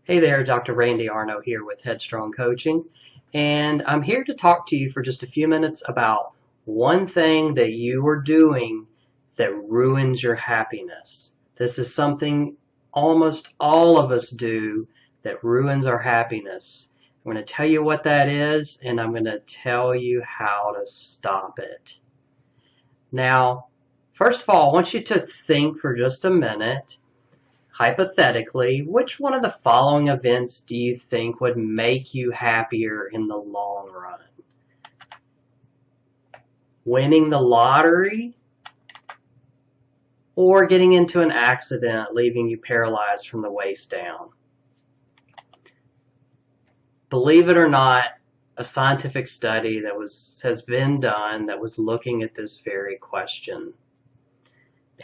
Hey there, Dr. Randy Arno here with Headstrong Coaching, and I'm here to talk to you for just a few minutes about one thing that you are doing that ruins your happiness. This is something almost all of us do that ruins our happiness. I'm going to tell you what that is, and I'm going to tell you how to stop it. Now, first of all, I want you to think for just a minute. Hypothetically, which one of the following events do you think would make you happier in the long run? Winning the lottery or getting into an accident leaving you paralyzed from the waist down? Believe it or not, a scientific study has been done that was looking at this very question.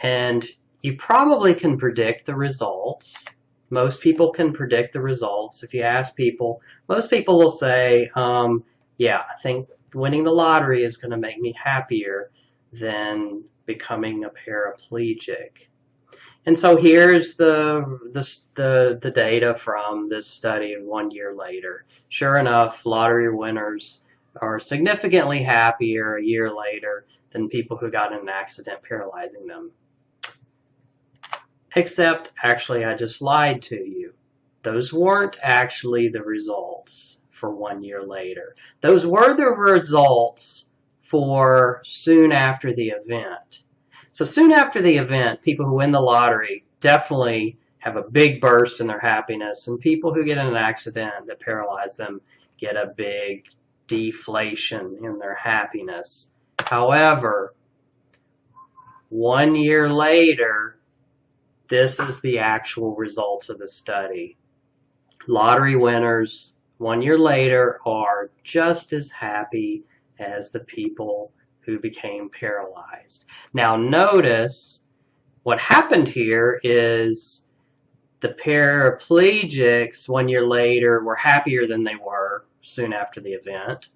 And you probably can predict the results. Most people can predict the results. If you ask people, most people will say, yeah, I think winning the lottery is going to make me happier than becoming a paraplegic. And so here's the data from this study 1 year later. Sure enough, lottery winners are significantly happier a year later than people who got in an accident paralyzing them. Except, actually, I just lied to you. Those weren't actually the results for 1 year later. Those were the results for soon after the event. So soon after the event, people who win the lottery definitely have a big burst in their happiness, and people who get in an accident that paralyze them get a big deflation in their happiness. However, 1 year later, this is the actual results of the study. Lottery winners 1 year later are just as happy as the people who became paralyzed. Now notice what happened here is the paraplegics 1 year later were happier than they were soon after the event.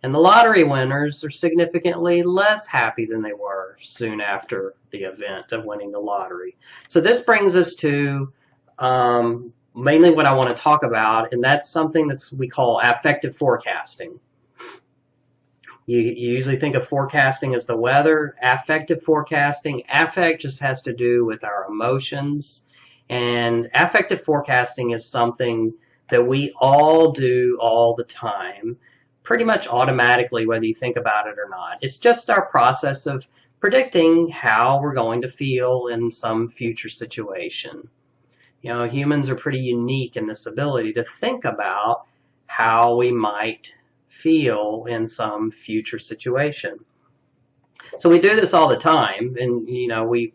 And the lottery winners are significantly less happy than they were soon after the event of winning the lottery. So this brings us to mainly what I want to talk about, and that's something that we call affective forecasting. You usually think of forecasting as the weather. Affective forecasting, affect just has to do with our emotions. And affective forecasting is something that we all do all the time, pretty much automatically, whether you think about it or not. It's just our process of predicting how we're going to feel in some future situation. You know, humans are pretty unique in this ability to think about how we might feel in some future situation. So we do this all the time, and you know, we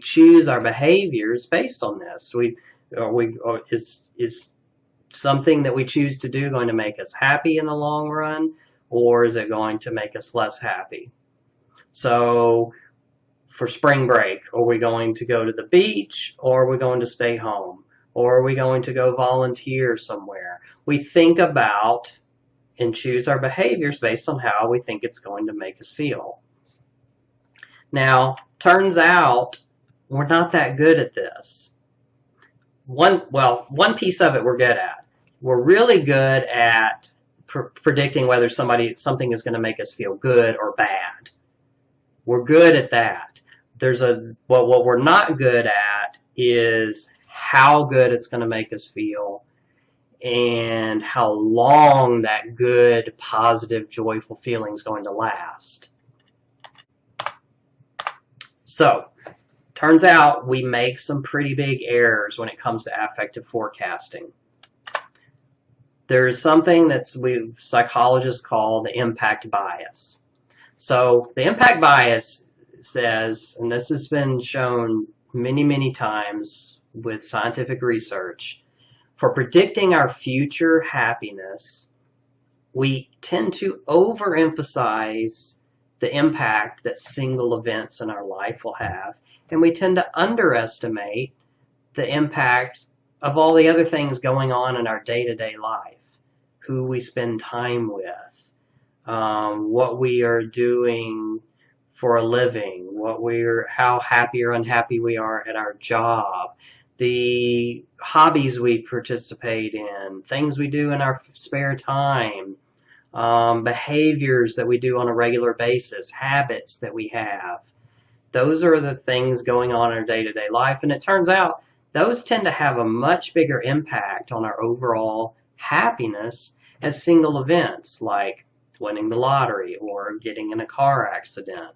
choose our behaviors based on this. Is something that we choose to do going to make us happy in the long run, or is it going to make us less happy? So for spring break, are we going to go to the beach, or are we going to stay home, or are we going to go volunteer somewhere? We think about and choose our behaviors based on how we think it's going to make us feel. Now, turns out we're not that good at this. One piece of it we're good at. We're really good at predicting whether something is going to make us feel good or bad. We're good at that. What we're not good at is how good it's going to make us feel and how long that good, positive, joyful feeling is going to last. So, turns out we make some pretty big errors when it comes to affective forecasting. There's something that psychologists call the impact bias. So the impact bias says, and this has been shown many, many times with scientific research, for predicting our future happiness, we tend to overemphasize the impact that single events in our life will have, and we tend to underestimate the impact of all the other things going on in our day-to-day life, who we spend time with, what we are doing for a living, how happy or unhappy we are at our job. the hobbies we participate in, things we do in our spare time, behaviors that we do on a regular basis, habits that we have. Those are the things going on in our day-to-day life, and it turns out those tend to have a much bigger impact on our overall happiness as single events like winning the lottery or getting in a car accident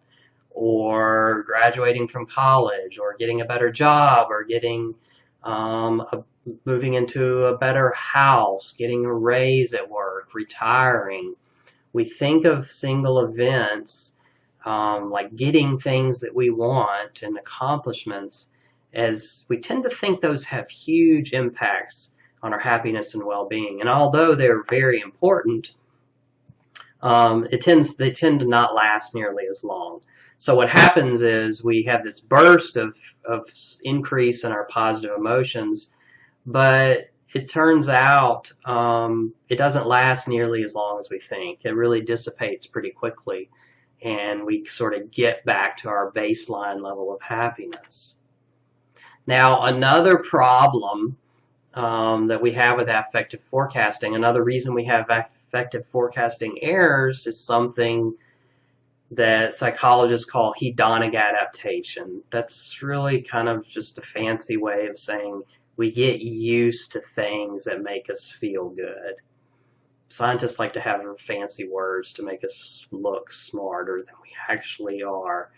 or graduating from college or getting a better job or getting moving into a better house, getting a raise at work, retiring. We think of single events like getting things that we want and accomplishments, as we tend to think those have huge impacts on our happiness and well-being. And although they're very important, they tend to not last nearly as long. So what happens is we have this burst of increase in our positive emotions, but it turns out it doesn't last nearly as long as we think. It really dissipates pretty quickly, and we sort of get back to our baseline level of happiness. Now, another problem that we have with affective forecasting, another reason we have affective forecasting errors, is something that psychologists call hedonic adaptation. That's really kind of just a fancy way of saying we get used to things that make us feel good. Scientists like to have fancy words to make us look smarter than we actually are.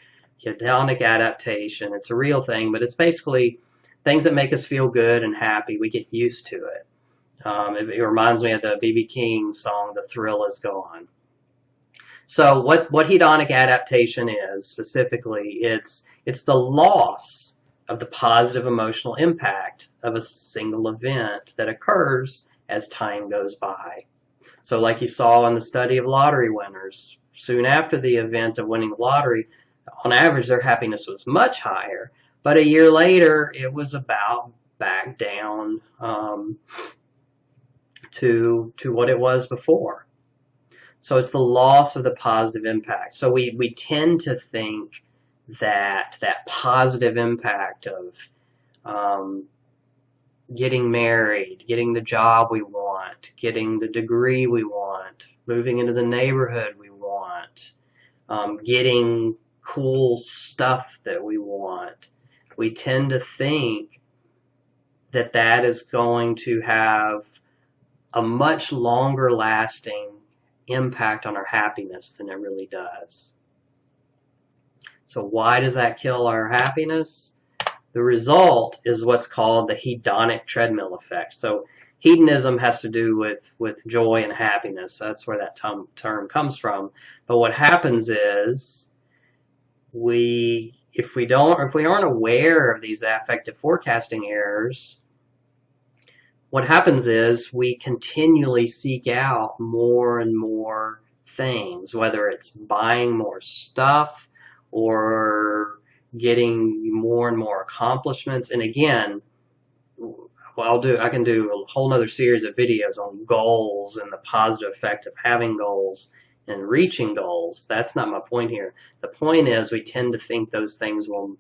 Hedonic adaptation, it's a real thing, but it's basically things that make us feel good and happy. We get used to it. It reminds me of the B.B. King song, "The Thrill Is Gone." So what hedonic adaptation is specifically, it's the loss of the positive emotional impact of a single event that occurs as time goes by. So like you saw in the study of lottery winners, soon after the event of winning the lottery, on average their happiness was much higher, but a year later it was about back down to what it was before. So it's the loss of the positive impact. So we tend to think that positive impact of getting married, getting the job we want, getting the degree we want, moving into the neighborhood we want, getting cool stuff that we want. We tend to think that that is going to have a much longer lasting impact on our happiness than it really does. So why does that kill our happiness? The result is what's called the hedonic treadmill effect. So hedonism has to do with joy and happiness. That's where that term comes from. But what happens is if we aren't aware of these affective forecasting errors, what happens is we continually seek out more and more things, whether it's buying more stuff or getting more and more accomplishments. And again, I can do a whole other series of videos on goals and the positive effect of having goals and reaching goals. That's not my point here. The point is we tend to think those things will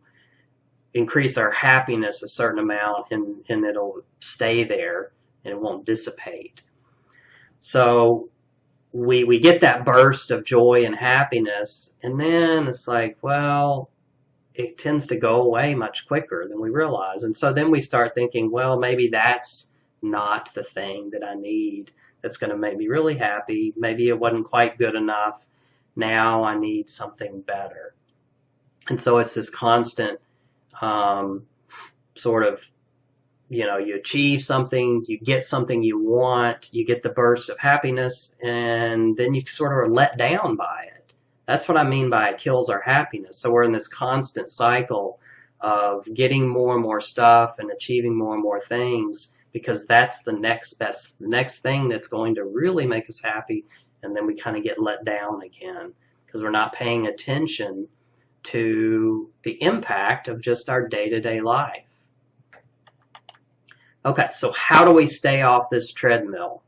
increase our happiness a certain amount, and it'll stay there and it won't dissipate. So we get that burst of joy and happiness, and then it's like, well, it tends to go away much quicker than we realize. And so then we start thinking, well, maybe that's not the thing that I need that's going to make me really happy. Maybe it wasn't quite good enough. Now I need something better. And so it's this constant sort of, you achieve something, you get something you want, you get the burst of happiness, and then you sort of are let down by it. That's what I mean by it kills our happiness. So we're in this constant cycle of getting more and more stuff and achieving more and more things, because that's the next thing that's going to really make us happy, and then we kind of get let down again because we're not paying attention to the impact of just our day-to-day life. Okay, so how do we stay off this treadmill?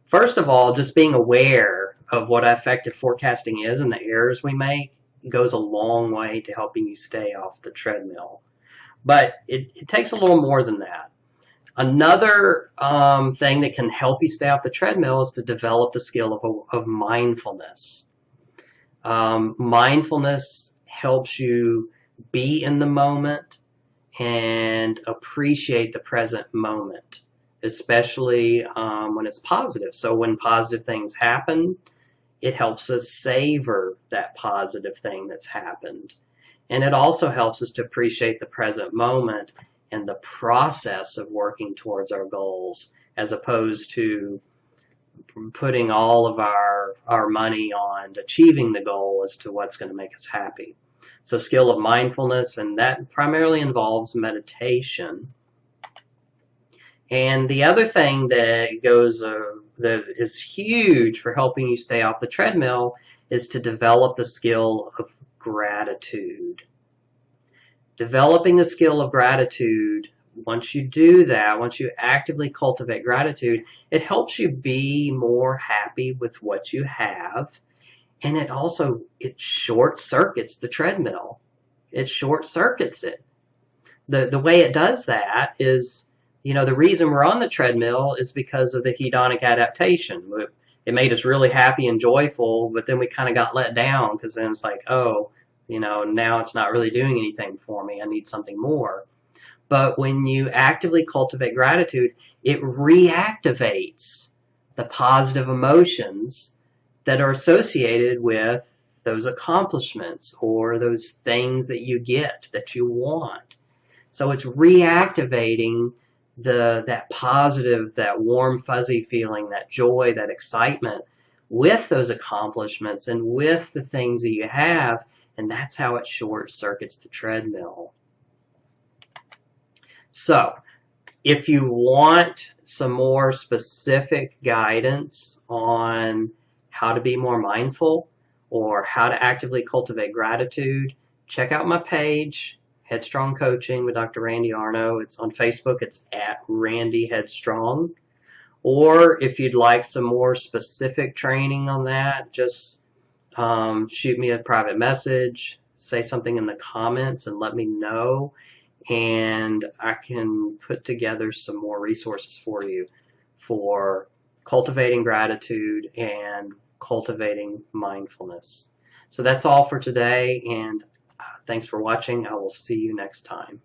First of all, just being aware of what affective forecasting is and the errors we make goes a long way to helping you stay off the treadmill. But it takes a little more than that. Another thing that can help you stay off the treadmill is to develop the skill of mindfulness. Mindfulness helps you be in the moment and appreciate the present moment, especially when it's positive. So when positive things happen, it helps us savor that positive thing that's happened. And it also helps us to appreciate the present moment and the process of working towards our goals, as opposed to putting all of our money on achieving the goal as to what's going to make us happy. So skill of mindfulness, and that primarily involves meditation. And the other thing that that is huge for helping you stay off the treadmill is to develop the skill of gratitude. Developing the skill of gratitude, once you do that, once you actively cultivate gratitude, it helps you be more happy with what you have. And it short circuits the treadmill. It short circuits it. The way it does that is, the reason we're on the treadmill is because of the hedonic adaptation. It made us really happy and joyful, but then we kind of got let down because then it's like, oh, now it's not really doing anything for me. I need something more. But when you actively cultivate gratitude, it reactivates the positive emotions that are associated with those accomplishments or those things that you get that you want. So it's reactivating that positive, that warm, fuzzy feeling, that joy, that excitement with those accomplishments and with the things that you have, and that's how it short circuits the treadmill. So, if you want some more specific guidance on how to be more mindful or how to actively cultivate gratitude, check out my page, Headstrong Coaching with Dr. Randy Arno. It's on Facebook. It's at Randy Headstrong. Or if you'd like some more specific training on that, just shoot me a private message, say something in the comments and let me know, and I can put together some more resources for you for cultivating gratitude and cultivating mindfulness. So that's all for today, and thanks for watching. I will see you next time.